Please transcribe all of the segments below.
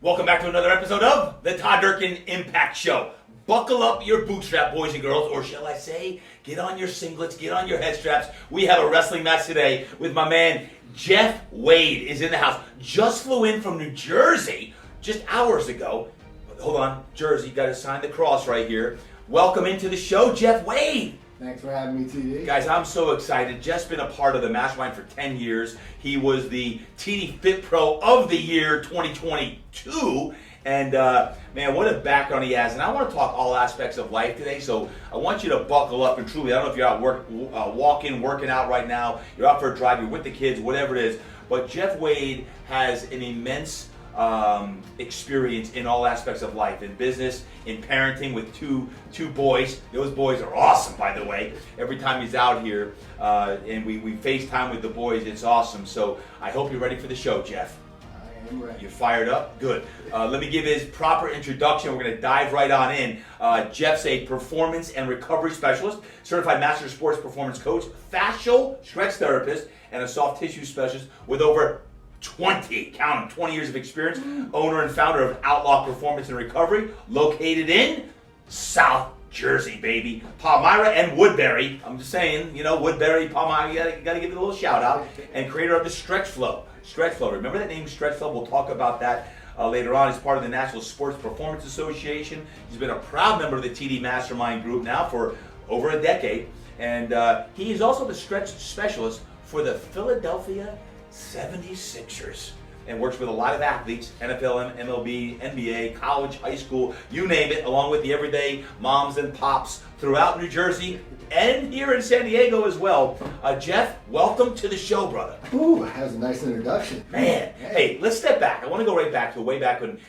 Welcome back to another episode of the Todd Durkin Impact Show. Buckle up your bootstrap, boys and girls, or shall I say, get on your singlets, get on your head straps. We have a wrestling match today with my man, Geoff Wade is in the house. Just flew in from New Jersey just hours ago. Hold on, Jersey, got to sign the cross right here. Welcome into the show, Geoff Wade. Thanks for having me, TD. Guys, I'm so excited. Jeff's been a part of the Mastermind for 10 years. He was the TD Fit Pro of the Year 2022. And man, what a background he has. And I want to talk all aspects of life today. So I want you to buckle up and truly, I don't know if you're out walking, working out right now, you're out for a drive, you're with the kids, whatever it is. But Geoff Wade has an immense experience in all aspects of life, in business, in parenting with two boys. Those boys are awesome, by the way. Every time he's out here and we FaceTime with the boys, it's awesome. So I hope you're ready for the show, Geoff. I am ready. You fired up? Good. Let me give his proper introduction. We're going to dive right on in. Geoff's a performance and recovery specialist, certified master sports performance coach, fascial stretch therapist, and a soft tissue specialist with over 20 years of experience, owner and founder of Outlaw Performance and Recovery, located in South Jersey, baby. Palmyra and Woodbury. I'm just saying, you know, Woodbury, Palmyra, you gotta give it a little shout out. And creator of the Stretch-Flo. Stretch-Flo, remember that name, Stretch-Flo? We'll talk about that later on. He's part of the National Sports Performance Association. He's been a proud member of the TD Mastermind group now for over a decade. And he is also the stretch specialist for the Philadelphia 76ers and works with a lot of athletes, NFL, MLB, NBA, college, high school, you name it, along with the everyday moms and pops throughout New Jersey and here in San Diego as well. Geoff, welcome to the show, brother. Ooh, that was a nice introduction. Man, hey, let's step back. I want to go right back to way back when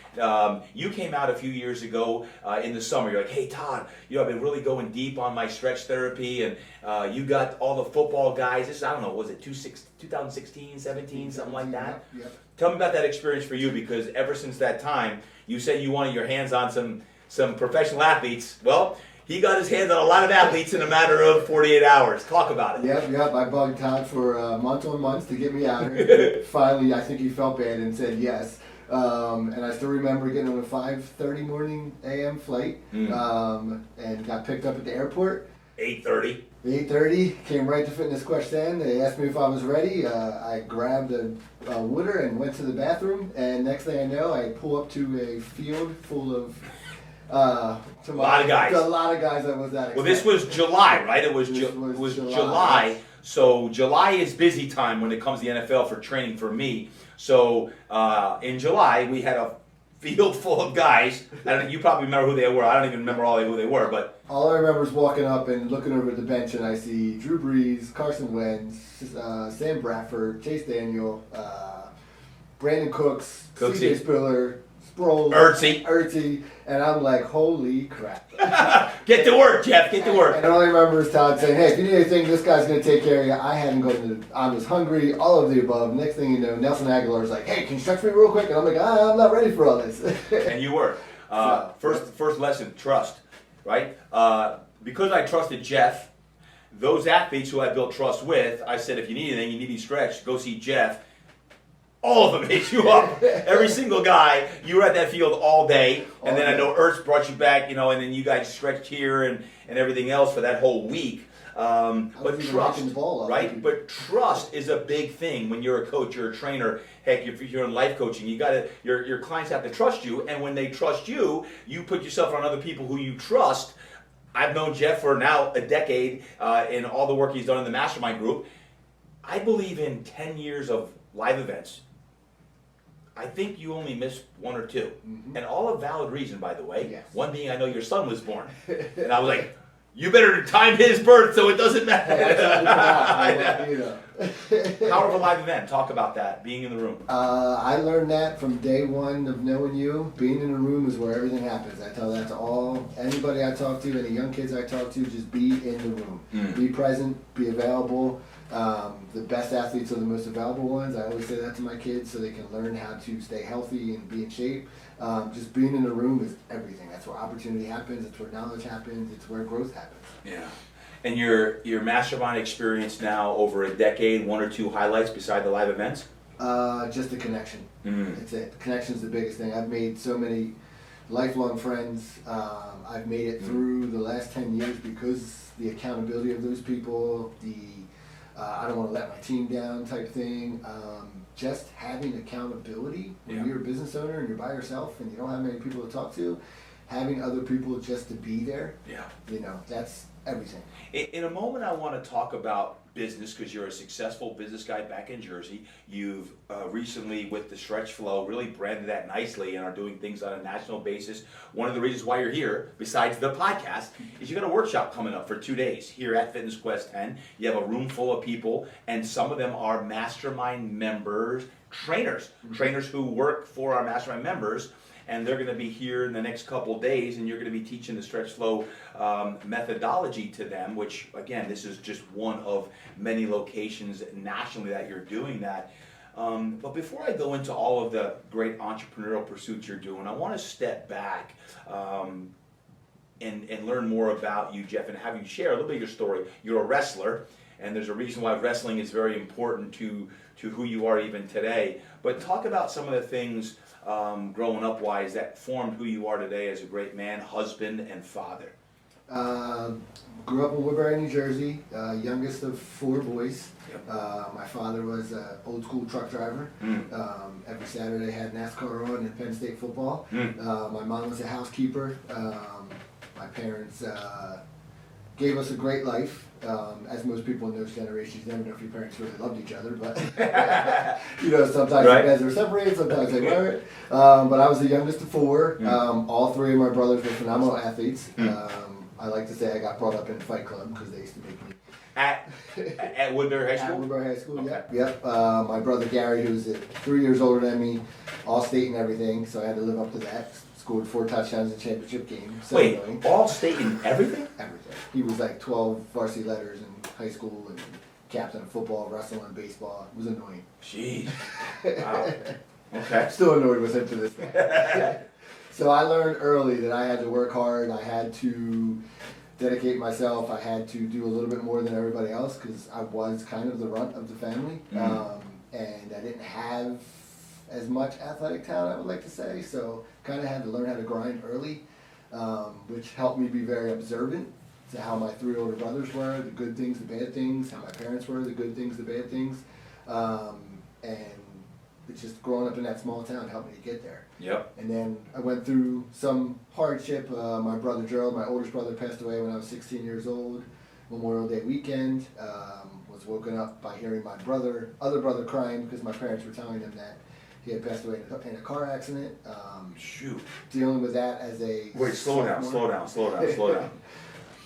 you came out a few years ago in the summer. You're like, hey, Todd, you know, I've been really going deep on my stretch therapy, and you got all the football guys. This is, I don't know, was it 2016, 17, something like that? Yep. Tell me about that experience for you, because ever since that time, you said you wanted your hands on some professional athletes. Well, he got his hands on a lot of athletes in a matter of 48 hours. Talk about it. Yep. I bugged Todd for months on months to get me out here. Finally, I think he felt bad and said yes. And I still remember getting on a 5:30 morning a.m. flight and got picked up at the airport. 8:30. 8:30, came right to Fitness Quest Stand. They asked me if I was ready. I grabbed a water and went to the bathroom. And next thing I know, I pull up to a field full of a lot of guys. A lot of guys that was that. Well, this was July, right? It was July. So July is busy time when it comes to the NFL for training for me. So in July, we had a field full of guys. You probably remember who they were. I don't even remember who they were, but all I remember is walking up and looking over at the bench, and I see Drew Brees, Carson Wentz, Sam Bradford, Chase Daniel, Brandon Cooks, CJ Spiller, Sproles, Ertzy, and I'm like, holy crap. Get to work, Geoff, get to work. And all I remember is Todd saying, hey, if you need anything, this guy's going to take care of you. I was hungry, all of the above. Next thing you know, Nelson Aguilar's like, hey, can you stretch me real quick? And I'm like, I'm not ready for all this. And you were. First lesson, trust, right? Because I trusted Geoff, those athletes who I built trust with, I said, if you need anything, you need to be stretched, go see Geoff. All of them hit you up. Every single guy. You were at that field all day. And then I know Ertz brought you back, you know, and then you guys stretched here and everything else for that whole week. But trust, right? But trust is a big thing when you're a coach, you're a trainer. Heck, if you're in life coaching, your clients have to trust you. And when they trust you, you put yourself on other people who you trust. I've known Geoff for now a decade in all the work he's done in the Mastermind group. I believe in 10 years of live events. I think you only missed one or two. Mm-hmm. And all a valid reason, by the way. Yes. One being I know your son was born. And I was like, you better time his birth so it doesn't matter. Power of a live event. Talk about that, being in the room. I learned that from day one of knowing you. Being in a room is where everything happens. I tell that to anybody I talk to, any young kids I talk to, just be in the room. Be present, be available. The best athletes are the most available ones. I always say that to my kids so they can learn how to stay healthy and be in shape. Just being in the room is everything. That's where opportunity happens. It's where knowledge happens. It's where growth happens. Yeah. And your Mastermind experience now over a decade, one or two highlights beside the live events? Just the connection. Mm. That's it. Connection's the biggest thing. I've made so many lifelong friends. I've made it through the last 10 years because the accountability of those people, the I don't want to let my team down type thing. Just having accountability when you're a business owner and you're by yourself and you don't have many people to talk to, having other people just to be there, that's everything. In a moment, I want to talk about business because you're a successful business guy back in Jersey. You've recently, with the Stretch-Flo, really branded that nicely and are doing things on a national basis. One of the reasons why you're here, besides the podcast, is you got a workshop coming up for 2 days here at Fitness Quest 10. You have a room full of people, and some of them are mastermind members, trainers who work for our mastermind members. And they're going to be here in the next couple of days, and you're going to be teaching the Stretch-Flo methodology to them, which, again, this is just one of many locations nationally that you're doing that. But before I go into all of the great entrepreneurial pursuits you're doing, I want to step back and learn more about you, Geoff, and have you share a little bit of your story. You're a wrestler, and there's a reason why wrestling is very important to who you are even today. But talk about some of the things growing up wise that formed who you are today as a great man, husband, and father. Grew up in Woodbury, New Jersey, youngest of 4 boys. My father was an old school truck driver. Every Saturday had NASCAR on and Penn State football. My mom was a housekeeper. My parents gave us a great life. As most people in those generations, you never know if your parents really loved each other, but sometimes you guys are separated, sometimes they weren't. But I was the youngest of 4. All 3 of my brothers were phenomenal athletes. I like to say I got brought up in Fight Club because they used to make me. At Woodbury High School? At Woodbury High School, okay. Yep. My brother Gary, who was 3 years older than me, all state and everything, so I had to live up to that. Scored 4 touchdowns in the championship game. Wait, all state in everything? Everything. He was like 12 varsity letters in high school and captain of football, wrestling, baseball. It was annoying. Jeez. Wow. Okay. Still annoyed with him to this day. So I learned early that I had to work hard. I had to dedicate myself. I had to do a little bit more than everybody else because I was kind of the runt of the family. And I didn't have as much athletic talent, I would like to say. So kind of had to learn how to grind early, which helped me be very observant to how my 3 older brothers were, the good things, the bad things, how my parents were, the good things, the bad things. And it's just growing up in that small town helped me to get there. Yep. And then I went through some hardship. My brother Gerald, my oldest brother, passed away when I was 16 years old. Memorial Day weekend. Was woken up by hearing my other brother crying because my parents were telling him that he had passed away in a car accident. Shoot. Dealing with that as a Wait, slow down.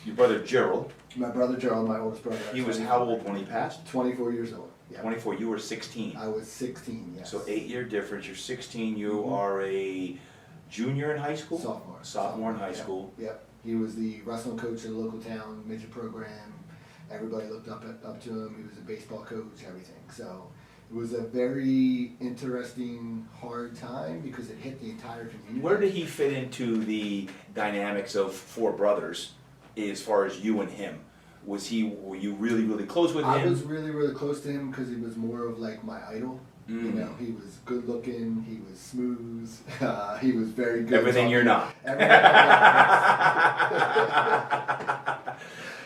Your brother Gerald. My brother Gerald, my oldest brother. He was how old when he passed? 24 years old. Yeah. 24. You were 16. I was 16. Yes. So 8-year difference. You're 16. You are a junior in high school. Sophomore in high school. Yep. He was the wrestling coach of the local town midget program. Everybody looked up to him. He was a baseball coach. Everything. So it was a very interesting, hard time because it hit the entire community. Where did he fit into the dynamics of 4 brothers, as far as you and him? Were you really, really close with him? I was really, really close to him because he was more of like my idol. You know, he was good looking, he was smooth, he was very good. Everything you're not.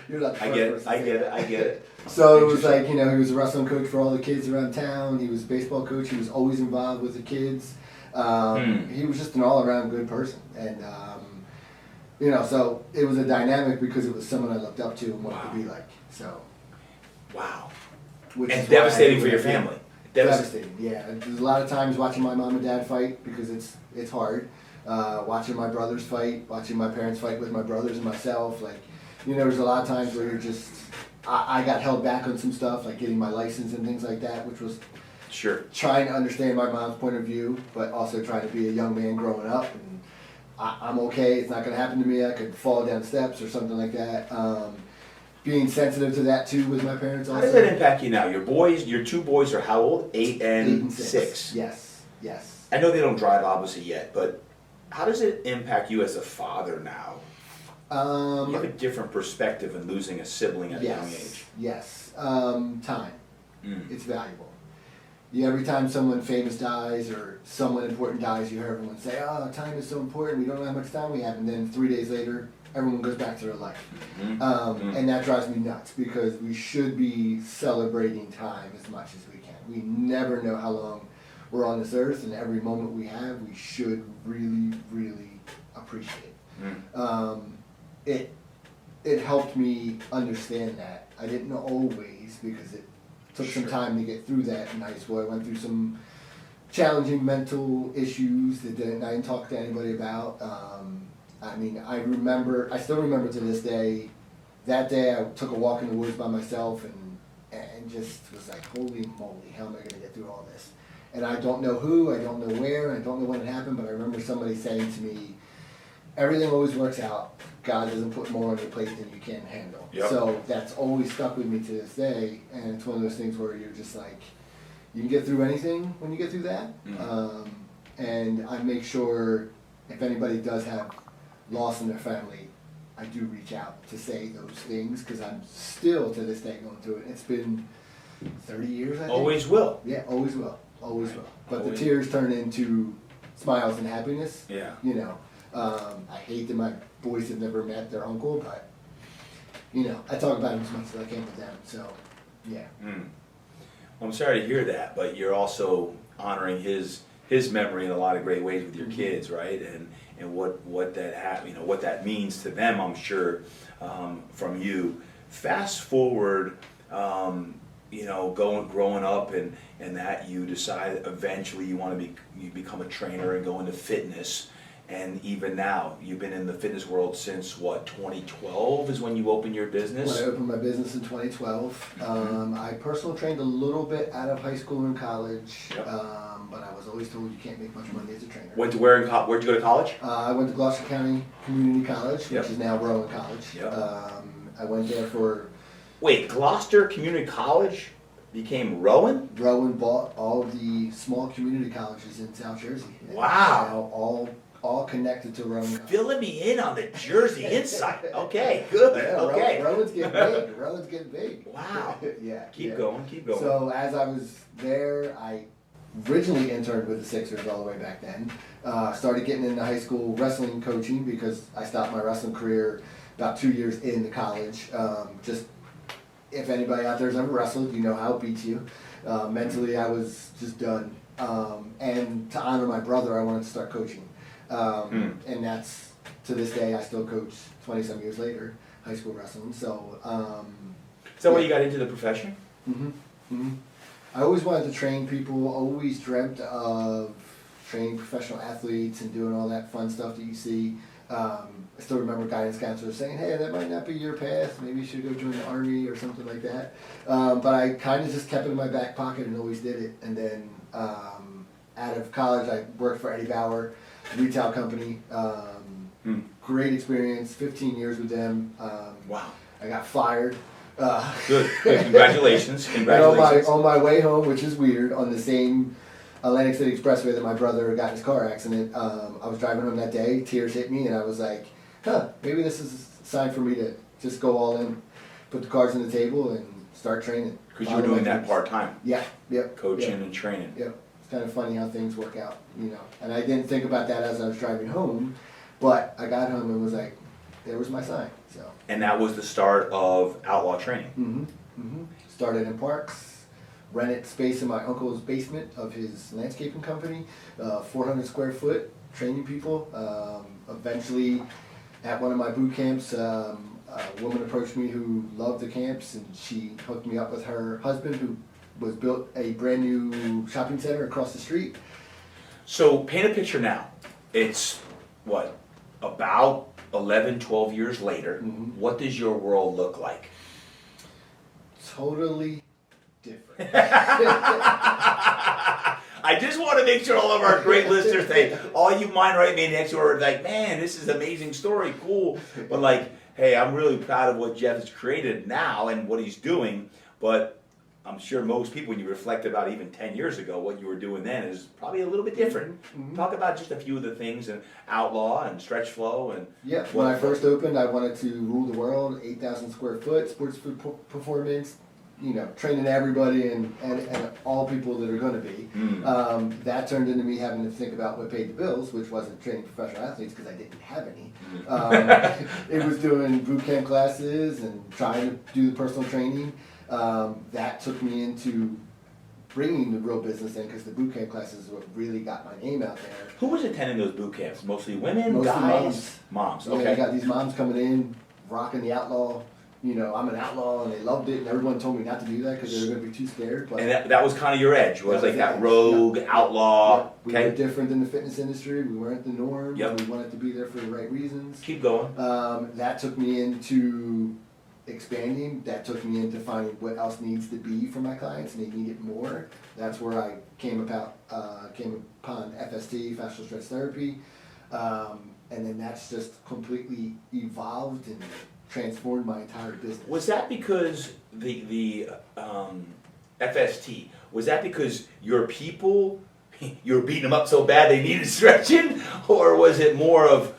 You're not the I get it. So it was like, he was a wrestling coach for all the kids around town. He was a baseball coach. He was always involved with the kids. He was just an all-around good person. And, so it was a dynamic because it was someone I looked up to and wanted to be like. So. Wow. And devastating for your family. Devastating, yeah. There's a lot of times watching my mom and dad fight because it's hard. Watching my brothers fight, watching my parents fight with my brothers and myself. Like, there's a lot of times where you're just, I got held back on some stuff, like getting my license and things like that, which was trying to understand my mom's point of view, but also trying to be a young man growing up. And I'm okay, it's not going to happen to me. I could fall down steps or something like that. Being sensitive to that too with my parents also. How does that impact you now? Your 2 boys are how old? 8 and 6. Yes. I know they don't drive obviously yet, but how does it impact you as a father now? You have a different perspective in losing a sibling at a young age. Yes. Time. It's valuable. every time someone famous dies or someone important dies, you hear everyone say, "Oh, time is so important. We don't know how much time we have," and then 3 days later, everyone goes back to their life. And that drives me nuts because we should be celebrating time as much as we can. We never know how long we're on this earth, and every moment we have, we should really, really appreciate. It helped me understand that. I didn't always, because it took some time to get through that in high school. I went through some challenging mental issues that I didn't talk to anybody about. I mean, I still remember to this day, that day I took a walk in the woods by myself and just was like, holy moly, how am I going to get through all this? And I don't know who, I don't know where, I don't know when it happened, but I remember somebody saying to me, everything always works out. God doesn't put more on your plate than you can handle. Yep. So that's always stuck with me to this day, and it's one of those things where you're just like, you can get through anything when you get through that. And I make sure if anybody does have loss in their family, I do reach out to say those things because I'm still to this day going through it. It's been 30 years, I think. Always will. Yeah, always will. Always will. But the tears turn into smiles and happiness. Yeah. You know, I hate that my boys have never met their uncle, but, you know, I talk about him as much as I can with them. So, yeah. Well, I'm sorry to hear that, but you're also honoring his memory in a lot of great ways with your kids, right? And what that means to them, I'm sure, from you. Fast forward, growing up and that you decide eventually you become a trainer and go into fitness. And even now, you've been in the fitness world since 2012 is when you opened your business? When I opened my business in 2012. I personally trained a little bit out of high school and college, but I was always told you can't make much money as a trainer. Where'd you go to college? I went to Gloucester County Community College, which is now Rowan College. I went there for... Wait, Gloucester Community College became Rowan? Rowan bought all of the small community colleges in South Jersey. Wow. All connected to Rowan. Filling me in on the Jersey insight. Okay, good. Yeah, okay. Rowan's getting big. Rowan's getting big. Wow. Keep going. So as I was there, I originally interned with the Sixers all the way back then. Started getting into high school wrestling coaching because I stopped my wrestling career about 2 years into college. Just if anybody out there has ever wrestled, you know how it beats you. Mentally, I was just done. And to honor my brother, I wanted to start coaching. And that's, to this day, I still coach 20-some years later, high school wrestling. So, is that why you got into the profession? I always wanted to train people, always dreamt of training professional athletes and doing all that fun stuff that you see. I still remember guidance counselors saying, hey, that might not be your path, maybe you should go join the Army or something like that. But I kind of just kept it in my back pocket and always did it. And then out of college, I worked for Eddie Bauer retail company. Great experience, 15 years with them. Wow. I got fired. Good. Congratulations. On my way home, which is weird, on the same Atlantic City Expressway that my brother got in his car accident, I was driving home that day, tears hit me, and I was like, maybe this is a sign for me to just go all in, put the cards on the table, and start training. Because you were doing that part-time. Yeah, yep. Coaching and training. Yep. Kind of funny how things work out, you know. And I didn't think about that as I was driving home, but I got home and was like, there was my sign. So. And that was the start of outlaw training. Started in parks, rented space in my uncle's basement of his landscaping company, 400 square foot, training people. Eventually, at one of my boot camps, a woman approached me who loved the camps, and she hooked me up with her husband, who was built a brand new shopping center across the street. So paint a picture now. It's what, about 11, 12 years later. What does your world look like? Totally different. I just want to make sure all of our great listeners say, all you mind write me next word, like, man, this is an amazing story, cool. But like, hey, I'm really proud of what Geoff has created now and what he's doing. But I'm sure most people, when you reflect about even 10 years ago, what you were doing then is probably a little bit different. Talk about just a few of the things, and Outlaw and Stretch-Flo. And when I first opened, I wanted to rule the world, 8,000 square foot, sports food performance, training everybody and all people that are going to be. That turned into me having to think about what paid the bills, which wasn't training professional athletes because I didn't have any. It was doing boot camp classes and trying to do the personal training. That took me into bringing the real business in, because the boot camp classes is what really got my name out there. Who was attending those boot camps? Mostly women, Mostly guys? Moms. Yeah, Okay. you got these moms coming in, rocking the outlaw. I'm an outlaw, and they loved it, and everyone told me not to do that because they were going to be too scared. But And that was kind of your edge, was like that edge. rogue, outlaw. Yep. We were different than the fitness industry. We weren't the norm. Yep. We wanted to be there for the right reasons. Keep going. That took me into expanding. That took me into finding what else needs to be for my clients, and they needed more. That's where I came upon FST, Fascial Stretch Therapy, and then that's just completely evolved and transformed my entire business. Was that because the FST, was that because your people, you were beating them up so bad they needed stretching? Or was it more of,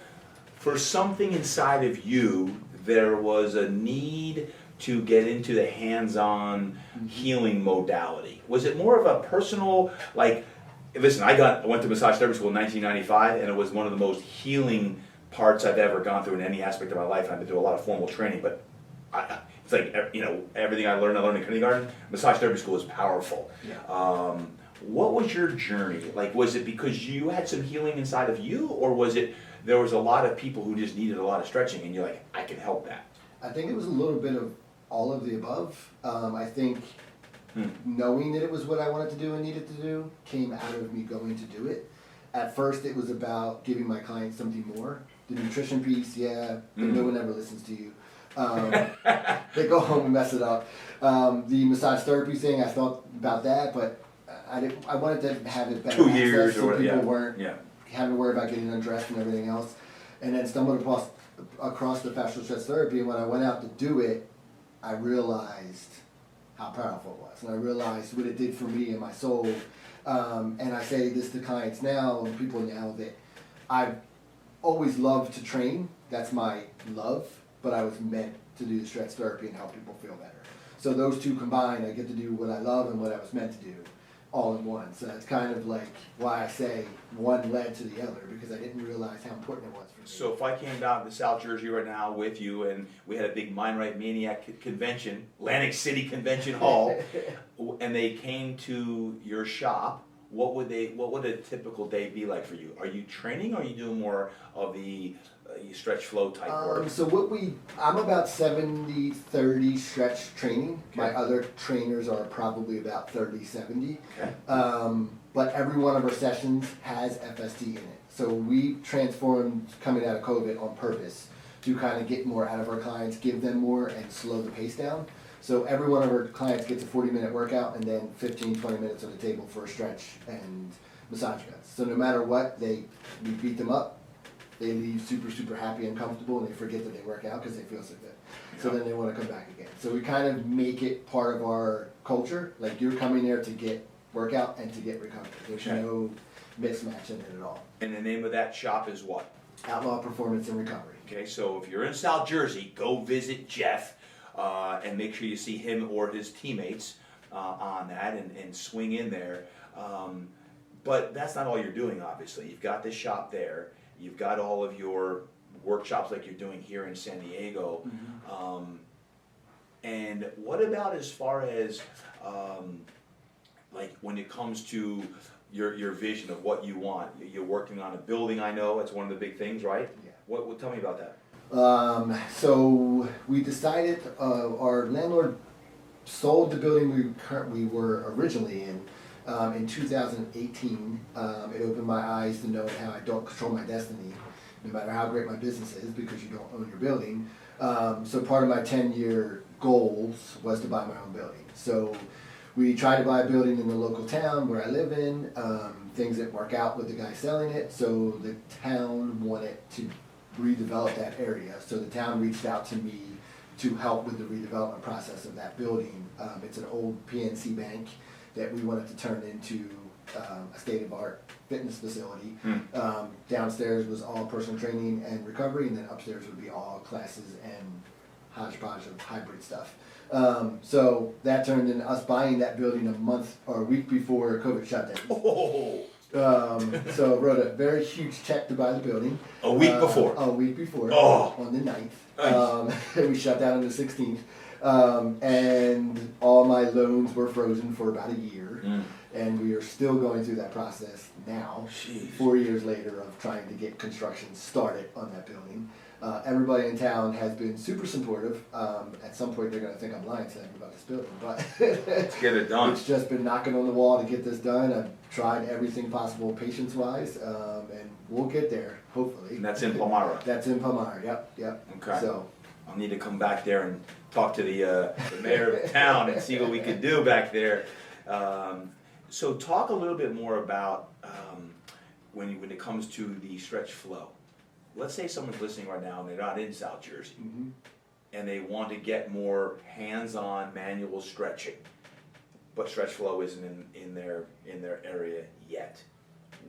for something inside of you, there was a need to get into the hands-on healing modality? Was it more of a personal, like, listen, I went to massage therapy school in 1995, and it was one of the most healing parts I've ever gone through in any aspect of my life. I've been through a lot of formal training, but it's like, everything I learned in kindergarten. Massage therapy school is powerful. Yeah. What was your journey? Like, was it because you had some healing inside of you, or was it there was a lot of people who just needed a lot of stretching, and you're like, I can help that? I think it was a little bit of all of the above. I think knowing that it was what I wanted to do and needed to do came out of me going to do it. At first, it was about giving my clients something more. The nutrition piece, but no one ever listens to you. They go home and mess it up. The massage therapy thing, I thought about that, but I wanted to have it better 2 years access, or so whatever. people weren't Yeah. having to worry about getting undressed and everything else. And then stumbled across the fascial stretch therapy, and when I went out to do it, I realized how powerful it was, and I realized what it did for me and my soul. And I say this to clients now and people now that I've always loved to train. That's my love, but I was meant to do stretch therapy and help people feel better. So those two combined, I get to do what I love and what I was meant to do all in one. So that's kind of like why I say one led to the other, because I didn't realize how important it was for me. So if I came down to South Jersey right now with you, and we had a big Mind Right Maniac convention, Atlantic City Convention Hall, and they came to your shop, what would a typical day be like for you? Are you training, or are you doing more of the Stretch-Flo type work? So I'm about 70-30 stretch training. Okay. My other trainers are probably about 30-70. Okay. But every one of our sessions has FST in it. So we transformed coming out of COVID on purpose to kind of get more out of our clients, give them more, and slow the pace down. So every one of our clients gets a 40-minute workout and then 15-20 minutes on the table for a stretch and massage guns. So no matter what, we beat them up. They leave super, super happy and comfortable, and they forget that they work out because they feel so good. So then they want to come back again. So we kind of make it part of our culture. Like, you're coming there to get workout and to get recovery. There's no mismatch in it at all. And the name of that shop is what? Outlaw Performance and Recovery. Okay, so if you're in South Jersey, go visit Geoff, and make sure you see him or his teammates on that, and swing in there. But that's not all you're doing, obviously. You've got this shop there. You've got all of your workshops like you're doing here in San Diego. And what about as far as like when it comes to your vision of what you want? You're working on a building, I know. That's one of the big things, right? Yeah. What tell me about that. So we decided, our landlord sold the building we were originally in 2018. It opened my eyes to know how I don't control my destiny, no matter how great my business is, because you don't own your building. So part of my 10-year goals was to buy my own building. So we tried to buy a building in the local town where I live in. Things didn't work out with the guy selling it, so the town wanted to redevelop that area. So the town reached out to me to help with the redevelopment process of that building. It's an old PNC bank that we wanted to turn into a state-of-the-art fitness facility. Downstairs was all personal training and recovery, and then upstairs would be all classes and hodgepodge of hybrid stuff. So that turned into us buying that building a month or a week before COVID shut down. Oh. So I wrote a very huge check to buy the building. A week before. On the 9th. We shut down on the 16th. And all my loans were frozen for about a year. And we are still going through that process now, Jeez. 4 years later, of trying to get construction started on that building. Everybody in town has been super supportive. At some point, they're going to think I'm lying to them about this building, but let's get it done. It's just been knocking on the wall to get this done. I've tried everything possible patience-wise, and we'll get there, hopefully. And that's in Palmyra. That's in Palmyra. Yep. Okay. So I'll need to come back there and talk to the mayor of town and see what we can do back there. So talk a little bit more about when it comes to the Stretch-Flo. Let's say someone's listening right now and they're not in South Jersey, and they want to get more hands-on manual stretching, but Stretch-Flo isn't in their area yet.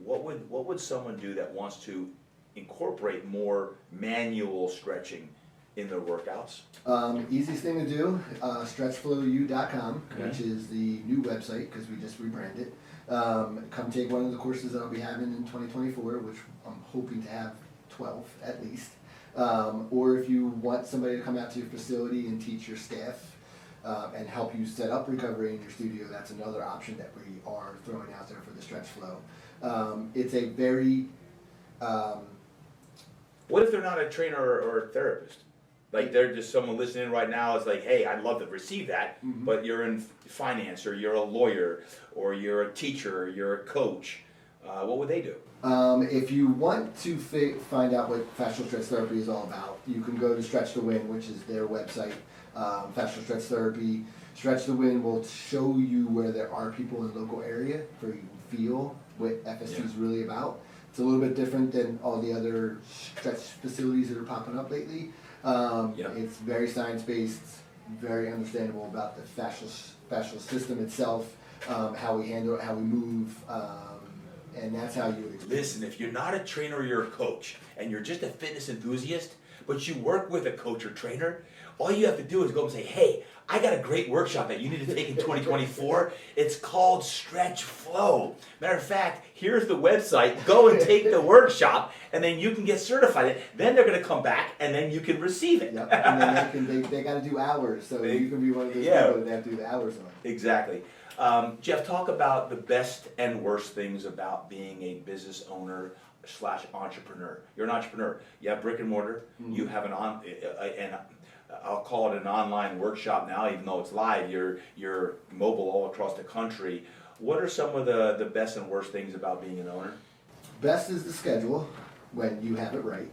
What would someone do that wants to incorporate more manual stretching in their workouts? Easiest thing to do, stretchflou.com, which is the new website because we just rebranded. Come take one of the courses that I'll be having in 2024, which I'm hoping to have 12 at least. Or if you want somebody to come out to your facility and teach your staff and help you set up recovery in your studio, that's another option that we are throwing out there for the Stretch-Flo. It's a very... What if they're not a trainer or a therapist? Like they're just someone listening right now is like, hey, I'd love to receive that, but you're in finance, or you're a lawyer, or you're a teacher, or you're a coach. What would they do? If you want to find out what Fascial Stretch Therapy is all about, you can go to Stretch to Win, which is their website. Fascial Stretch Therapy. Stretch to Win will show you where there are people in the local area where you can feel what FST is really about. It's a little bit different than all the other stretch facilities that are popping up lately. It's very science-based, very understandable about the fascial system itself, how we handle it, how we move, and that's how you would experience. Listen, if you're not a trainer or you're a coach, and you're just a fitness enthusiast, but you work with a coach or trainer, all you have to do is go and say, hey, I got a great workshop that you need to take in 2024. It's called Stretch-Flo. Matter of fact, here's the website. Go and take the workshop, and then you can get certified. Then they're going to come back, and then you can receive it. Yep. And then they got to do hours, so you can be one of those people that they have to do the hours on. Exactly. Geoff, talk about the best and worst things about being a business owner / entrepreneur. You're an entrepreneur. You have brick and mortar. You have I'll call it an online workshop now, even though it's live. You're mobile all across the country. What are some of the best and worst things about being an owner? Best is the schedule when you have it right.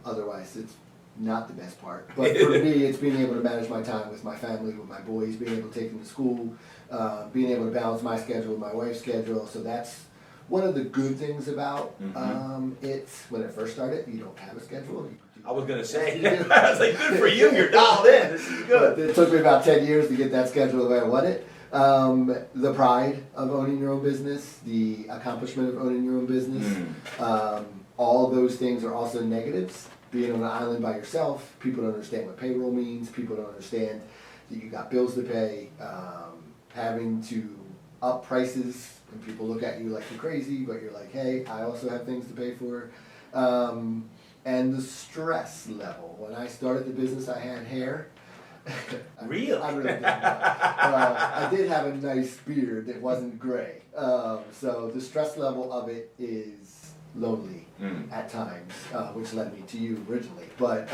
Otherwise, it's not the best part. But for me, it's being able to manage my time with my family, with my boys, being able to take them to school, being able to balance my schedule with my wife's schedule. So that's one of the good things about it. When it first started, you don't have a schedule. I was going to say, I was like, good for you, you're dialed in, this is good. It took me about 10 years to get that schedule the way I want it. The pride of owning your own business, the accomplishment of owning your own business, all those things are also negatives. Being on an island by yourself, people don't understand what payroll means, people don't understand that you got bills to pay, having to up prices, and people look at you like you're crazy, but you're like, hey, I also have things to pay for. And the stress level. When I started the business, I had hair. Really? I really did. I did have a nice beard that wasn't gray. So the stress level of it is lonely at times, which led me to you originally. But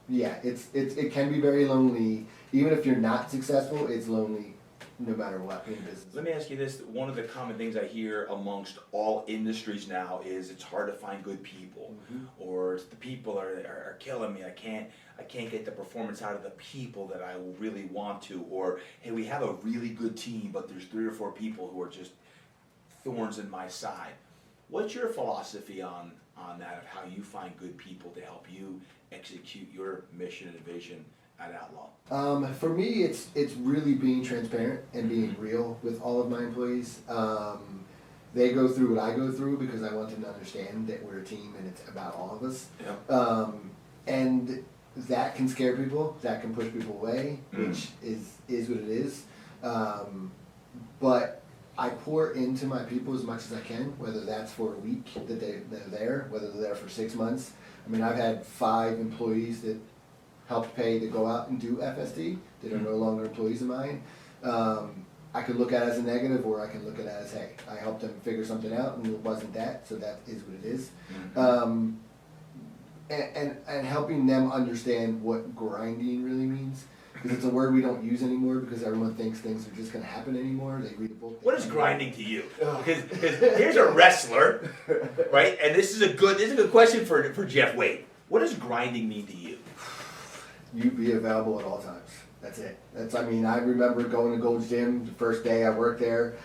it can be very lonely. Even if you're not successful, it's lonely no matter what in business. Let me ask you this. One of the common things I hear amongst all industries now is it's hard to find good people, or it's the people are killing me. I can't get the performance out of the people that I really want to, or hey, we have a really good team, but there's 3 or 4 people who are just thorns in my side. What's your philosophy on that, of how you find good people to help you execute your mission and vision at Outlaw? For me, it's really being transparent and being real with all of my employees. They go through what I go through because I want them to understand that we're a team and it's about all of us. Yep. And that can scare people, that can push people away, which is what it is. But I pour into my people as much as I can, whether that's for a week that they're there, whether they're there for 6 months. I mean, I've had 5 employees that helped pay to go out and do FSD that are no longer employees of mine. I could look at it as a negative, or I can look at it as, hey, I helped them figure something out, and it wasn't that, so that is what it is. And helping them understand what grinding really means. Because it's a word we don't use anymore because everyone thinks things are just going to happen anymore. They read a book. What is grinding to you? Because here's a wrestler, right? And this is a good question for Geoff Wade. What does grinding mean to you? You be available at all times. That's it. I mean, I remember going to Gold's Gym the first day I worked there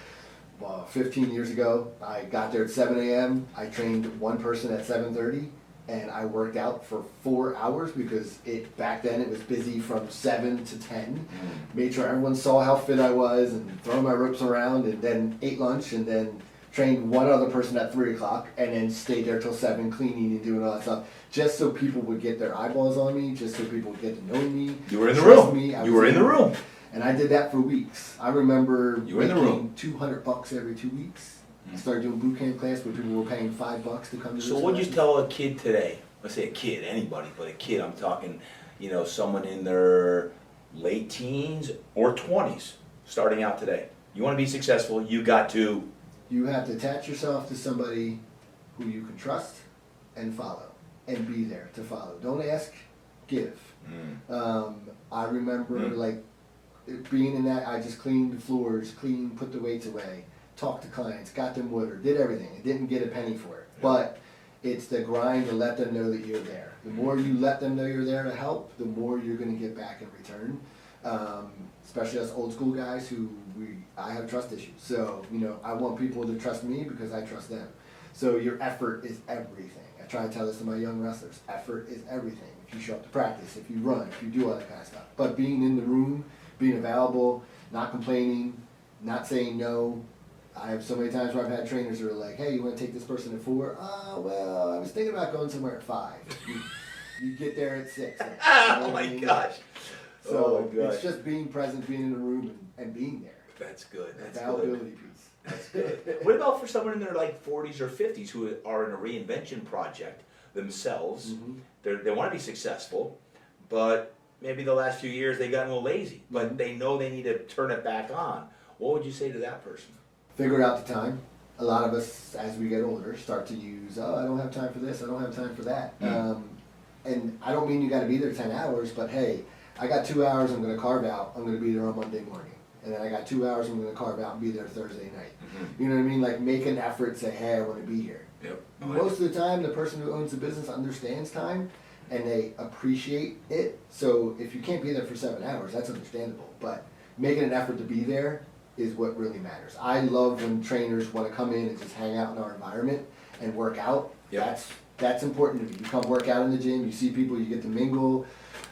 15 years ago. I got there at 7 a.m. I trained one person at 7:30. And I worked out for 4 hours because back then it was busy from 7 to 10. Made sure everyone saw how fit I was and throwing my ropes around, and then ate lunch, and then trained one other person at 3 o'clock, and then stayed there till 7 cleaning and doing all that stuff. Just so people would get their eyeballs on me, just so people would get to know me. You were in the room. You were in the room. And I did that for weeks. I remember making $200 every 2 weeks. I started doing boot camp class where people were paying $5 to come to this. So what'd you tell a kid today? Let's say a kid, anybody, but a kid. I'm talking, someone in their late teens or 20s, starting out today. You want to be successful, you have to attach yourself to somebody who you can trust and follow, and be there to follow. Don't ask, give. I remember being in that. I just cleaned the floors, put the weights away. Talked to clients, got them water, did everything. I didn't get a penny for it. But it's the grind to let them know that you're there. The more you let them know you're there to help, the more you're going to get back in return. Especially us old school guys I have trust issues. So, I want people to trust me because I trust them. So your effort is everything. I try to tell this to my young wrestlers. Effort is everything. If you show up to practice, if you run, if you do all that kind of stuff. But being in the room, being available, not complaining, not saying no. I have so many times where I've had trainers who are like, hey, you want to take this person at 4? Well, I was thinking about going somewhere at 5. You get there at 6. Oh my gosh. So it's just being present, being in the room, and being there. That's good. That's availability good. piece. That's good. What about for someone in their 40s or 50s who are in a reinvention project themselves? They want to be successful, but maybe the last few years they got a little lazy, but they know they need to turn it back on. What would you say to that person? Figure out the time. A lot of us, as we get older, start to use, I don't have time for this, I don't have time for that. And I don't mean you got to be there 10 hours, but hey, I got 2 hours I'm going to carve out, I'm going to be there on Monday morning. And then I got 2 hours I'm going to carve out and be there Thursday night. You know what I mean? Make an effort, say, hey, I want to be here. Yep. Most of the time, the person who owns the business understands time, and they appreciate it. So if you can't be there for 7 hours, that's understandable. But making an effort to be there is what really matters. I love when trainers want to come in and just hang out in our environment and work out. Yep. That's important to me. You come work out in the gym, you see people, you get to mingle.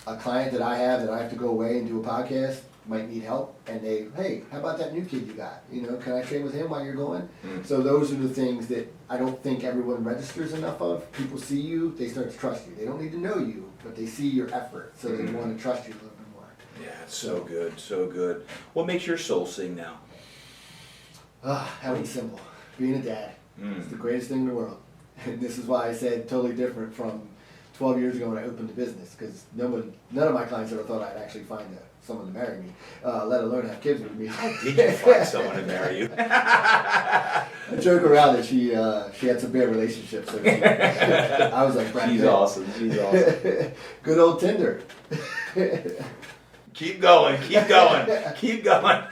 A client that I have to go away and do a podcast might need help, and hey, how about that new kid you got? Can I train with him while you're going? So those are the things that I don't think everyone registers enough of. People see you, they start to trust you. They don't need to know you, but they see your effort, so they want to trust you a little bit more. Yeah, it's so good, so good. What makes your soul sing now? Having simple. Being a dad. It's the greatest thing in the world. And this is why I said totally different from 12 years ago when I opened the business, because none of my clients ever thought I'd actually find someone to marry me, let alone have kids with me. How did you find someone to marry you? I joke around that she had some bad relationships. So I was like, She's awesome. She's awesome. Good old Tinder. Keep going. Keep going. Keep going.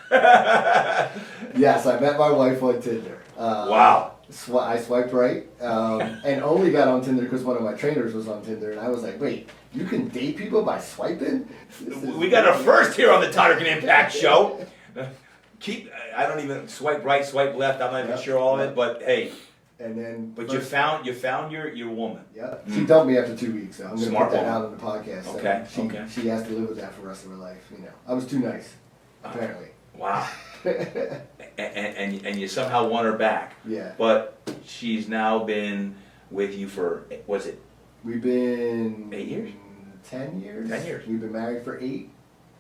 Yes, I met my wife on Tinder. Wow. I swiped right, and only got on Tinder because one of my trainers was on Tinder, and I was like, wait, you can date people by swiping? We got a first here on the Target Impact Show. I don't even swipe right, swipe left, I'm not even sure all of it, but hey. And then, but you found your woman. Yeah, she dumped me after 2 weeks, so I'm going to put that woman. out on the podcast. Okay. She has to live with that for the rest of her life. I was too nice, apparently. Wow. and you somehow won her back. Yeah. But she's now been with you for, what's it? We've been 8 years? 10 years. 10 years. We've been married for 8.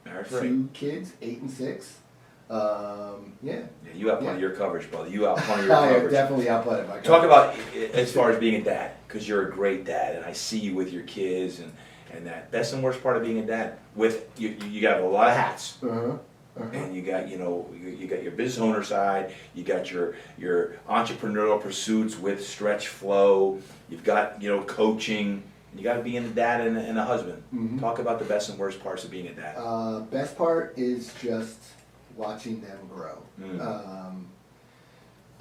Married for 2 kids, 8 and 6. Yeah. Yeah, you outpunted your coverage, brother. You outpunted your I coverage. definitely outpunted my coverage. Talk about as far as being a dad, because you're a great dad, and I see you with your kids, and that best and worst part of being a dad. With you got a lot of hats. And you got you got your business owner side, you got your entrepreneurial pursuits with Stretch-Flo, you've got coaching, you got to be a dad and a husband. Talk about the best and worst parts of being a dad. Best part is just watching them grow,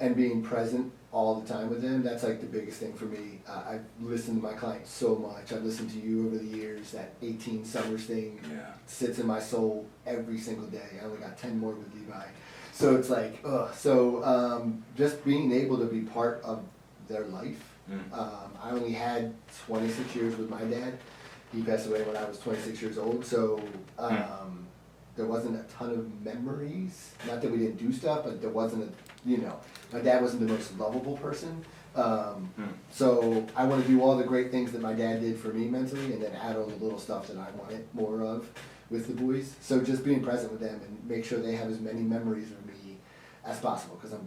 and being present all the time with them. That's like the biggest thing for me. I've listened to my clients so much. I've listened to you over the years. That 18 summers thing sits in my soul every single day. I only got 10 more with Levi. So it's like, just being able to be part of their life. I only had 26 years with my dad. He passed away when I was 26 years old. So there wasn't a ton of memories. Not that we didn't do stuff, but there wasn't my dad wasn't the most lovable person. So I want to do all the great things that my dad did for me mentally, and then add all the little stuff that I wanted more of with the boys. So just being present with them and make sure they have as many memories of me as possible, because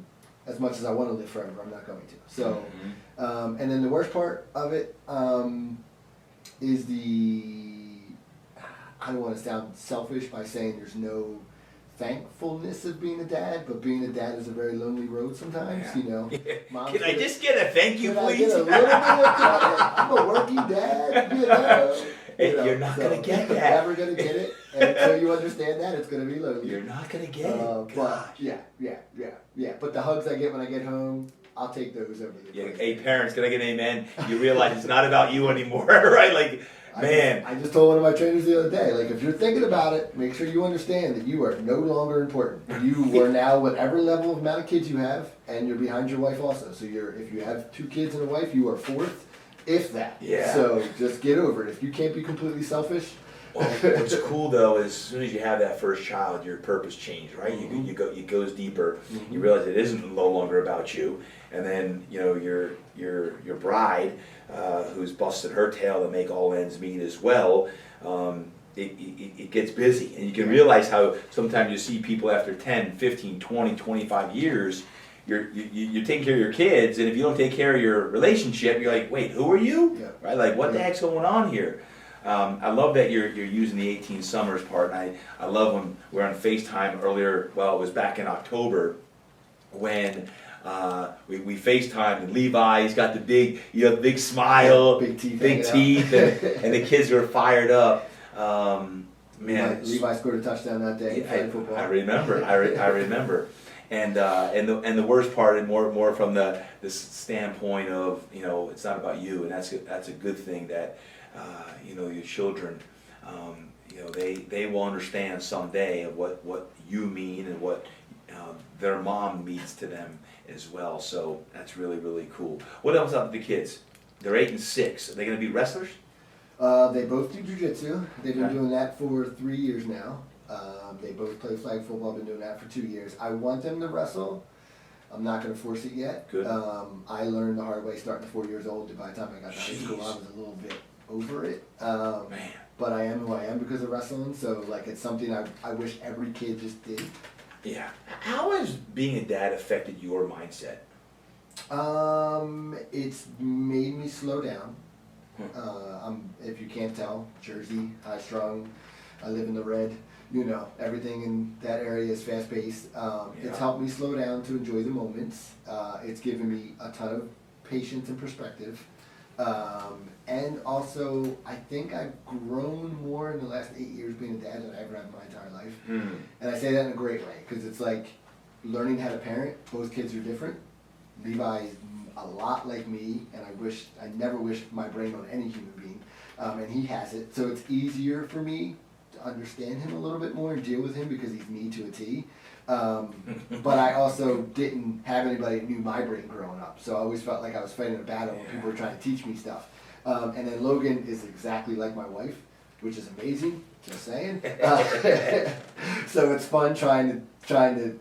as much as I want to live forever, I'm not going to. So, and then the worst part of it is I don't want to sound selfish by saying there's no thankfulness of being a dad, but being a dad is a very lonely road sometimes, Can I just get a thank you, please? Get a little bit of credit? I'm a working dad, You're not going to get that. You're never going to get it, and until you understand that, it's going to be lonely. You're not going to get it. But yeah. But the hugs I get when I get home, I'll take those over the Hey, parents, can I get an amen? You realize it's not about you anymore, right? Like, man. I just told one of my trainers the other day, like, if you're thinking about it, make sure you understand that you are no longer important. You are now whatever level of amount of kids you have, and you're behind your wife also. So if you have 2 kids and a wife, you are 4th, if that. Yeah. So just get over it. If you can't be completely selfish. Well, what's cool though is as soon as you have that first child, your purpose changes, right? It goes deeper. You realize it isn't no longer about you, and then your bride, who's busted her tail to make all ends meet as well. It gets busy, and you can realize how sometimes you see people after 10, 15, 20, 25 years. You're taking care of your kids, and if you don't take care of your relationship, you're like, wait, who are you? Yeah. Right? Like, what the heck's going on here? I love that you're using the 18 summers part, and I love when we were on FaceTime earlier. Well, it was back in October when we FaceTimed, and Levi's got the big smile, big teeth, and the kids were fired up. Man, Levi scored a touchdown that day. I remember. I remember. And the worst part, and more from the standpoint of it's not about you, and that's a good thing that your children they will understand someday of what you mean and what their mom means to them as well. So that's really, really cool. What else up with the kids? They're 8 and 6. Are they going to be wrestlers? They both do jiu-jitsu. They've been doing that for 3 years now. They both play flag football, been doing that for 2 years. I want them to wrestle. I'm not going to force it yet. Good. I learned the hard way starting at 4 years old. By the time I got to high school, I was a little bit over it. Man. But I am who I am because of wrestling, so it's something I wish every kid just did. Yeah. How has being a dad affected your mindset? It's made me slow down. If you can't tell, Jersey, high strung. I live in the red. Everything in that area is fast paced. It's helped me slow down to enjoy the moments. It's given me a ton of patience and perspective. And also, I think I've grown more in the last 8 years being a dad than I ever have in my entire life. And I say that in a great way, because it's like learning how to parent. Both kids are different. Levi is a lot like me, and I never wished my brain on any human being. And he has it, so it's easier for me to understand him a little bit more and deal with him because he's me to a T. But I also didn't have anybody that knew my brain growing up, so I always felt like I was fighting a battle when people were trying to teach me stuff. And then Logan is exactly like my wife, which is amazing, just saying. So it's fun trying to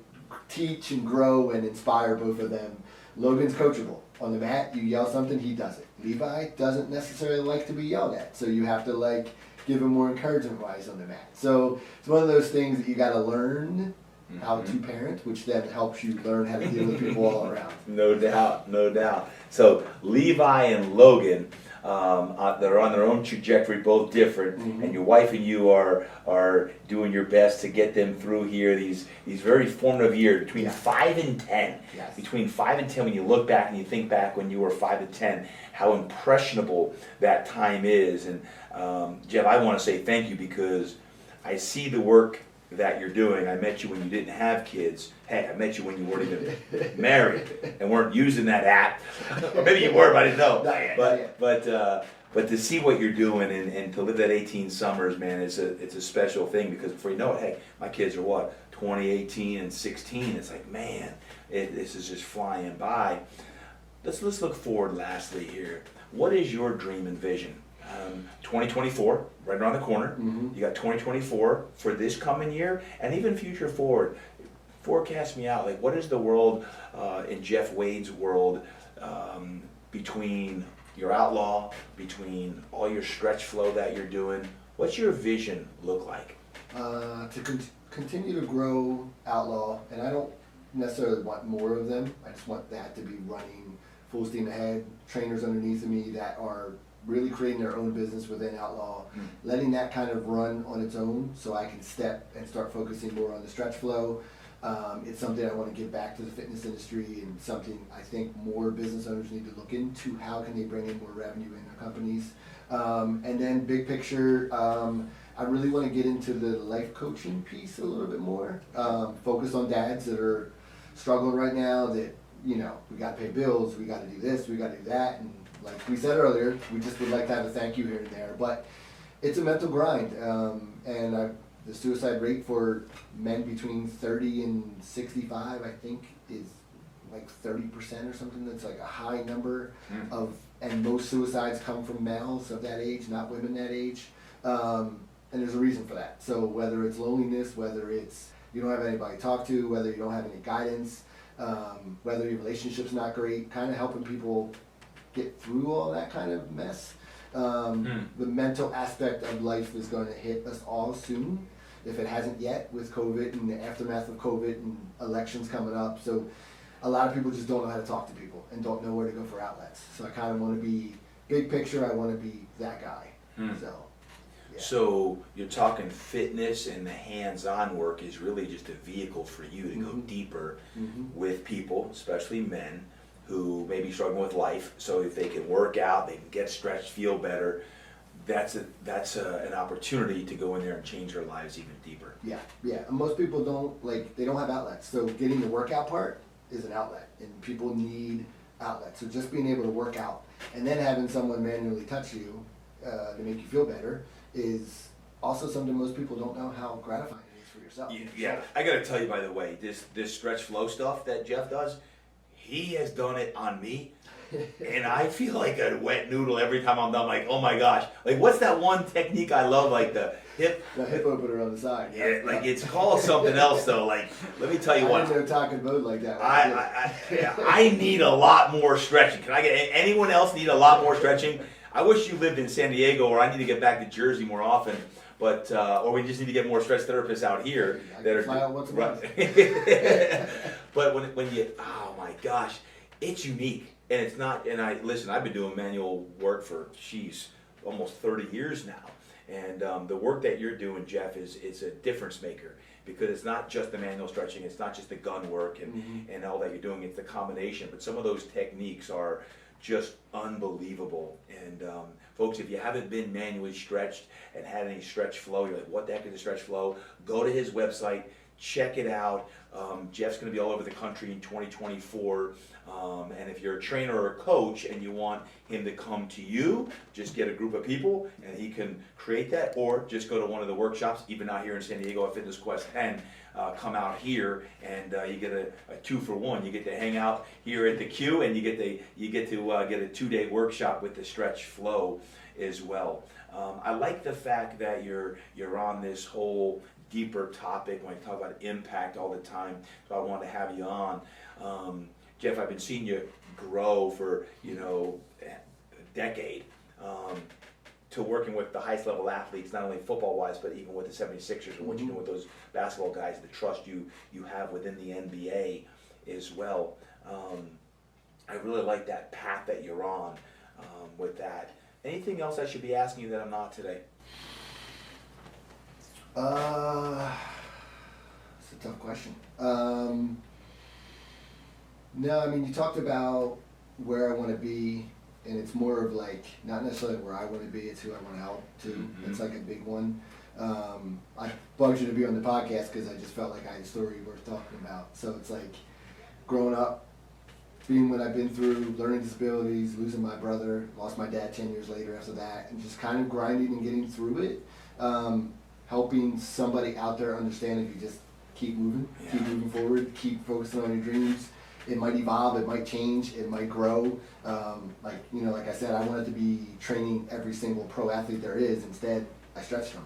teach and grow and inspire both of them. Logan's coachable. On the mat, you yell something, he does it. Levi doesn't necessarily like to be yelled at, so you have to like give him more encouragement wise on the mat. So it's one of those things that you got to learn how to parent, which then helps you learn how to deal with people all around. No doubt, no doubt. So Levi and Logan, they're on their own trajectory, both different, and your wife and you are doing your best to get them through here these very formative years between 5 and 10. Yes. Between 5 and 10, when you look back and you think back when you were 5 to 10, how impressionable that time is. And Geoff, I want to say thank you because I see the work that you're doing. I met you when you didn't have kids. Hey, I met you when you weren't even married and weren't using that app. Or maybe you were, but I didn't know. But to see what you're doing and to live that 18 summers, man, it's a special thing because before you know it, hey, my kids are what, 20, 18, and 16. It's like, man, this is just flying by. Let's look forward lastly here. What is your dream and vision? 2024, right around the corner. You got 2024 for this coming year, and even future forward. Forecast me out. Like, what is the world in Geoff Wade's world between your outlaw, between all your Stretch-Flo that you're doing? What's your vision look like? To continue to grow outlaw, and I don't necessarily want more of them. I just want that to be running full steam ahead. Trainers underneath of me that are really creating their own business within Outlaw, letting that kind of run on its own so I can step and start focusing more on the Stretch-Flo. It's something I want to give back to the fitness industry and something I think more business owners need to look into. How can they bring in more revenue in their companies? And then big picture, I really want to get into the life coaching piece a little bit more. Focus on dads that are struggling right now that, you know, we got to pay bills, we got to do this, we got to do that. And like we said earlier, we just would like to have a thank you here and there, but it's a mental grind. The suicide rate for men between 30 and 65, I think, is like 30% or something. That's like a high number and most suicides come from males of that age, not women that age. And there's a reason for that. So whether it's loneliness, whether it's you don't have anybody to talk to, whether you don't have any guidance, whether your relationship's not great, kind of helping people get through all that kind of mess. The mental aspect of life is going to hit us all soon, if it hasn't yet, with COVID and the aftermath of COVID and elections coming up. So a lot of people just don't know how to talk to people and don't know where to go for outlets. So I kind of want to be, big picture, I want to be that guy. So you're talking fitness and the hands-on work is really just a vehicle for you to go deeper with people, especially men, who may be struggling with life. So if they can work out, they can get stretched, feel better, that's an opportunity to go in there and change their lives even deeper. Yeah. And most people they don't have outlets. So getting the workout part is an outlet, and people need outlets. So just being able to work out and then having someone manually touch you to make you feel better is also something most people don't know how gratifying it is for yourself. Yeah. I got to tell you, by the way, this Stretch-Flo stuff that Geoff does, he has done it on me, and I feel like a wet noodle every time I'm done. Like, oh my gosh, like what's that one technique I love? Like the hip opener on the side. Yeah, like it's called something else though. Like, let me tell you what. I didn't know talking mode like that. I need a lot more stretching. Can I get anyone else need a lot more stretching? I wish you lived in San Diego, or I need to get back to Jersey more often. But or we just need to get more stretch therapists out here that are fly out once a month. But when you, oh my gosh, it's unique, and it's not. And I've been doing manual work for almost 30 years now, and the work that you're doing, Geoff, is a difference maker because it's not just the manual stretching, it's not just the gun work and all that you're doing. It's the combination. But some of those techniques are just unbelievable. And folks, if you haven't been manually stretched and had any Stretch-Flo, you're like, what the heck is a Stretch-Flo? Go to his website, check it out. Geoff's going to be all over the country in 2024. And if you're a trainer or a coach and you want him to come to you, just get a group of people and he can create that, or just go to one of the workshops, even out here in San Diego at Fitness Quest 10. Come out here and you get a 2-for-1. You get to hang out here at the Q, and you get to get a 2-day workshop with the Stretch-Flo as well. I like the fact that you're on this whole deeper topic when you talk about impact all the time. So I wanted to have you on. Geoff, I've been seeing you grow for decade to working with the highest level athletes, not only football wise, but even with the 76ers and what you do with those basketball guys, the trust you have within the NBA as well. I really like that path that you're on with that. Anything else I should be asking you that I'm not today? It's a tough question. No, I mean, you talked about where I want to be, and it's more of like, not necessarily where I want to be, it's who I want to help too. It's like a big one. I bugged you to be on the podcast because I just felt like I had a story worth talking about. So it's like, growing up, being what I've been through, learning disabilities, losing my brother, lost my dad 10 years later after that, and just kind of grinding and getting through it. Helping somebody out there understand if you just keep moving, keep moving forward, keep focusing on your dreams. It might evolve, it might change, it might grow. Like I said, I wanted to be training every single pro athlete there is. Instead, I stretched them.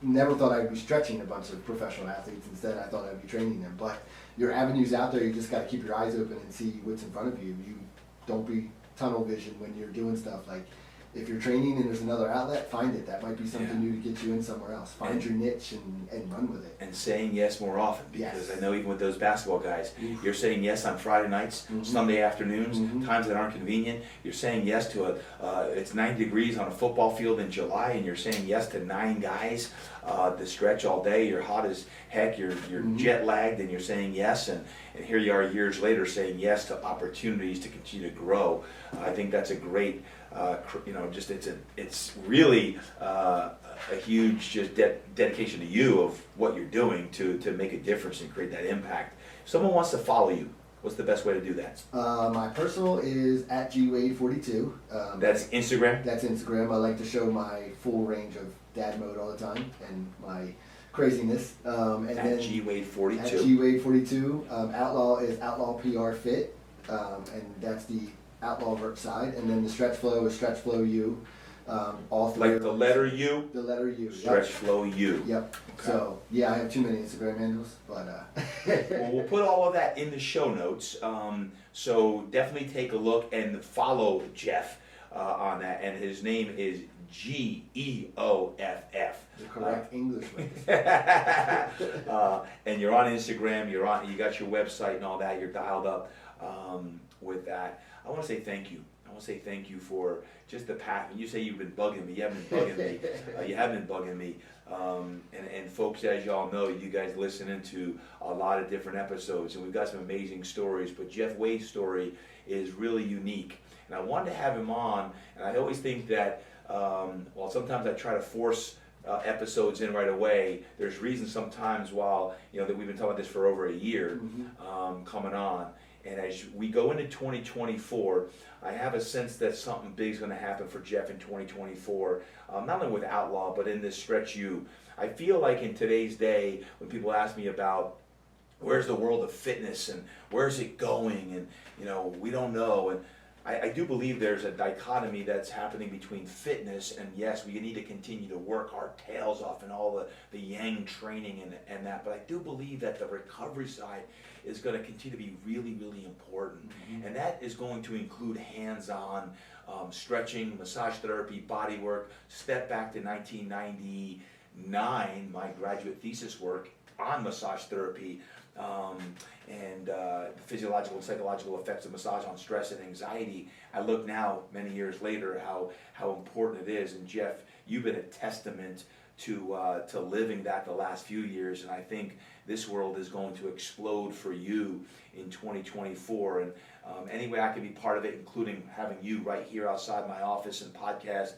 Never thought I'd be stretching a bunch of professional athletes. Instead, I thought I'd be training them. But your avenues out there, you just got to keep your eyes open and see what's in front of you. You don't be tunnel vision when you're doing stuff. Like, if you're training and there's another outlet, find it. That might be something new to get you in somewhere else. Find your niche and run with it. And saying yes more often, because I know even with those basketball guys, you're saying yes on Friday nights, Sunday afternoons, times that aren't convenient. You're saying yes to it's 90 degrees on a football field in July, and you're saying yes to 9 guys to stretch all day. You're hot as heck, you're jet lagged, and you're saying yes, and here you are years later saying yes to opportunities to continue to grow. I think that's a great, it's really a huge just dedication to you of what you're doing to make a difference and create that impact. If someone wants to follow you, what's the best way to do that? My personal is at GWade42. That's Instagram? That's Instagram. I like to show my full range of dad mode all the time and my craziness. And at then GWade42. At GWade42. Outlaw is Outlaw PR Fit, and that's the Outlaw vert side. And then the Stretch-Flo is Stretch-Flo U. All three. Like the letter U? The letter U. Stretch-Flo U. Yep. Okay. So, yeah, I have too many Instagram handles, but... Well, we'll put all of that in the show notes. So definitely take a look and follow Geoff on that. And his name is Geoff. The correct English way. And you're on Instagram, you got your website and all that, you're dialed up with that. I want to say thank you. I want to say thank you for just the path. When you say you've been bugging me, you haven't been bugging me. You have been bugging me. And folks, as y'all know, you guys listen into a lot of different episodes, and we've got some amazing stories, but Geoff Wade's story is really unique. And I wanted to have him on, and I always think that, sometimes I try to force episodes in right away. There's reasons sometimes while, that we've been talking about this for over a year coming on. And as we go into 2024, I have a sense that something big is going to happen for Geoff in 2024, not only with Outlaw, but in this Stretch U. I feel like in today's day, when people ask me about where's the world of fitness and where's it going, and we don't know, and I do believe there's a dichotomy that's happening between fitness and, yes, we need to continue to work our tails off and all the yang training and that, but I do believe that the recovery side is going to continue to be really, really important. And that is going to include hands-on stretching, massage therapy, body work. Step back to 1999, my graduate thesis work on massage therapy, and the physiological and psychological effects of massage on stress and anxiety. I look now, many years later, how important it is. And Geoff, you've been a testament to living that the last few years, and I think this world is going to explode for you in 2024. And any way I can be part of it, including having you right here outside my office and podcast,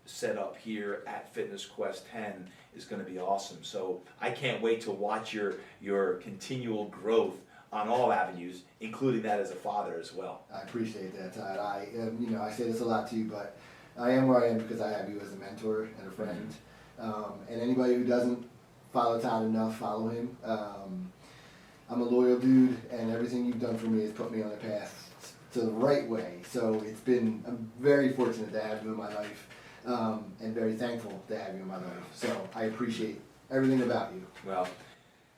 set up here at Fitness Quest 10 is going to be awesome. So I can't wait to watch your continual growth on all avenues, including that as a father as well. I appreciate that, Todd. I say this a lot to you, but I am where I am because I have you as a mentor and a friend. And anybody who doesn't follow Todd enough, follow him. I'm a loyal dude, and everything you've done for me has put me on a path to the right way. So I'm very fortunate to have you in my life, and very thankful to have you in my life. So I appreciate everything about you. Well,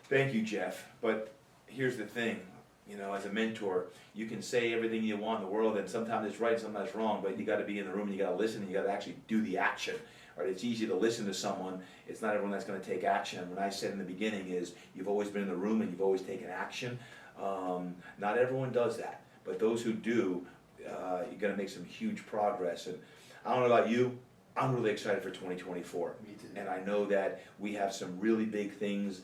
thank you, Geoff. But here's the thing, as a mentor, you can say everything you want in the world, and sometimes it's right, sometimes it's wrong, but you got to be in the room, and you got to listen, and you got to actually do the action. Right? It's easy to listen to someone. It's not everyone that's going to take action. What I said in the beginning is you've always been in the room and you've always taken action. Not everyone does that, but those who do, you're going to make some huge progress. And I don't know about you, I'm really excited for 2024. Me too. And I know that we have some really big things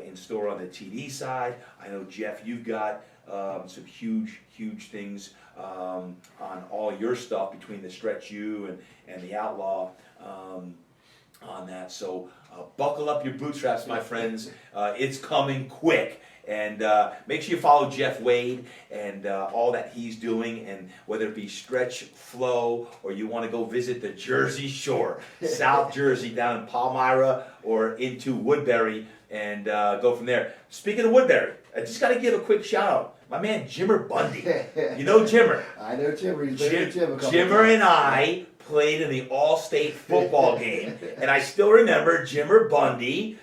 in store on the TD side. I know, Geoff, you've got some huge things on all your stuff between the Stretch U and the Outlaw on that. So buckle up your bootstraps, my friends. It's coming quick. And make sure you follow Geoff Wade and all that he's doing, and whether it be Stretch-Flo or you want to go visit the Jersey Shore, South Jersey down in Palmyra or into Woodbury, and go from there. Speaking of Woodbury, I just got to give a quick shout out. My man Jimmer Bundy. You know Jimmer. I know Jimmer. He's been with Jim a couple Jimmer times. and I played in the All-State football game, and I still remember Jimmer Bundy,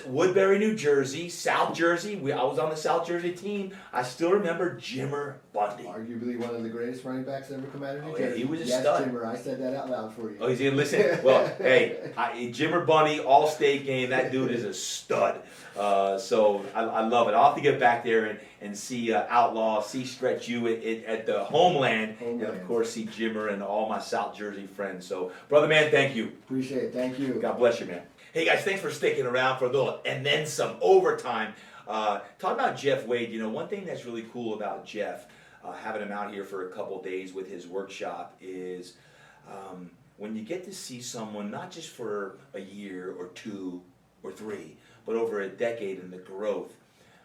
Woodbury, New Jersey, South Jersey. I was on the South Jersey team. I still remember Jimmer Bundy. Arguably one of the greatest running backs ever come out of New Yeah, Jersey. he was a yes, stud. Jimmer, I said that out loud for you. Oh, he's gonna listen. Well, hey, Jimmer Bundy, All-State game. That dude is a stud. So I love it. I'll have to get back there and see Outlaw, see Stretch U at the homeland, and of course see Jimmer and all my South Jersey friends. So, brother man, thank you. Appreciate it. Thank you. God bless you, man. Hey guys, thanks for sticking around for a little and then some overtime. Talk about Geoff Wade. One thing that's really cool about Geoff, having him out here for a couple days with his workshop, is when you get to see someone not just for a year or 2 or 3, but over a decade in the growth.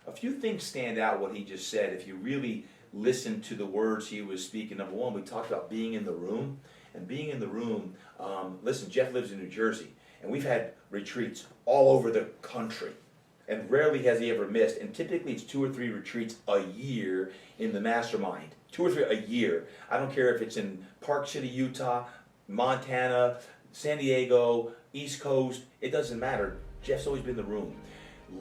A few things stand out what he just said. If you really listen to the words he was speaking, number one, we talked about being in the room. And being in the room, listen, Geoff lives in New Jersey, and we've had retreats all over the country. And rarely has he ever missed. And typically it's 2 or 3 retreats a year in the mastermind. 2 or 3 a year. I don't care if it's in Park City, Utah, Montana, San Diego, East Coast. It doesn't matter. Geoff's always been in the room.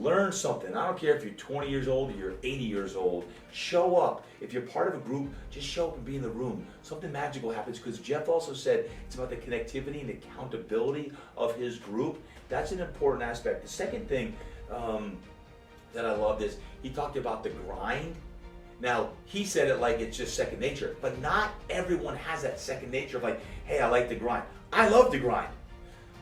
Learn something. I don't care if you're 20 years old or you're 80 years old. Show up. If you're part of a group, just show up and be in the room. Something magical happens, because Geoff also said it's about the connectivity and accountability of his group. That's an important aspect. The second thing that I loved is he talked about the grind. Now, he said it like it's just second nature, but not everyone has that second nature of like, hey, I like to grind. I love to grind.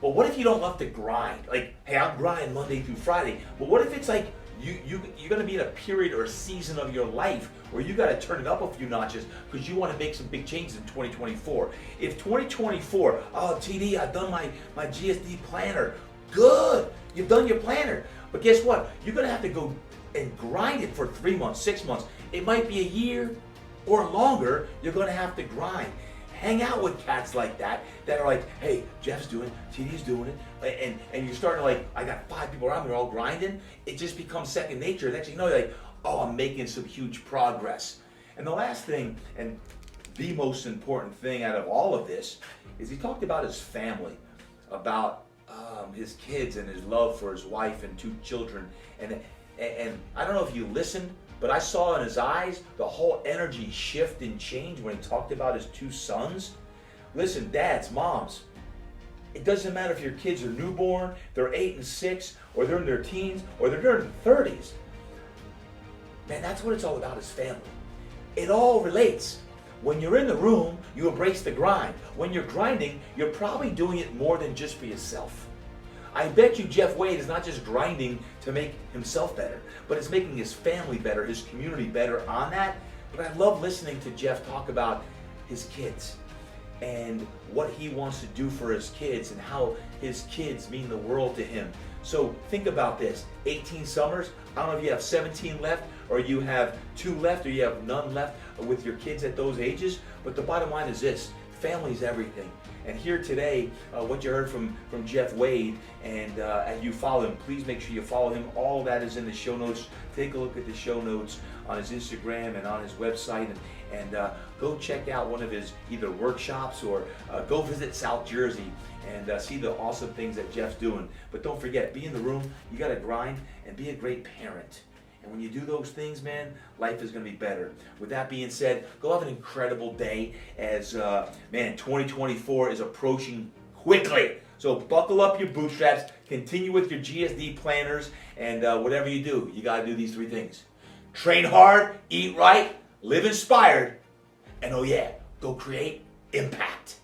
But what if you don't love to grind? Like, hey, I'll grind Monday through Friday. But what if it's like you're going to be in a period or a season of your life where you got to turn it up a few notches because you want to make some big changes in 2024. If 2024, oh, TD, I've done my GSD planner. Good. You've done your planner. But guess what? You're going to have to go and grind it for 3 months, 6 months. It might be a year or longer. You're going to have to grind. Hang out with cats like that are like, hey, Geoff's doing it, TD's doing it, and you're starting to like, I got 5 people around me, they're all grinding. It just becomes second nature. Next thing you know, you're like, oh, I'm making some huge progress. And the last thing, and the most important thing out of all of this, is he talked about his family, about his kids and his love for his wife and 2 children. And I don't know if you listened, but I saw in his eyes the whole energy shift and change when he talked about his 2 sons. Listen, dads, moms, it doesn't matter if your kids are newborn, they're 8 and 6, or they're in their teens, or they're in their 30s. Man, that's what it's all about, is family. It all relates. When you're in the room, you embrace the grind. When you're grinding, you're probably doing it more than just for yourself. I bet you Geoff Wade is not just grinding to make himself better, but it's making his family better, his community better on that. But I love listening to Geoff talk about his kids and what he wants to do for his kids and how his kids mean the world to him. So think about this, 18 summers, I don't know if you have 17 left, or you have 2 left, or you have none left with your kids at those ages, but the bottom line is this, family is everything. And here today, what you heard from Geoff Wade, and as you follow him, please make sure you follow him. All that is in the show notes. Take a look at the show notes on his Instagram and on his website, and go check out one of his either workshops or go visit South Jersey and see the awesome things that Geoff's doing. But don't forget, be in the room. You got to grind and be a great parent. And when you do those things, man, life is going to be better. With that being said, go have an incredible day as, 2024 is approaching quickly. So buckle up your bootstraps, continue with your GSD planners, and whatever you do, you got to do these 3 things. Train hard, eat right, live inspired, and oh yeah, go create impact.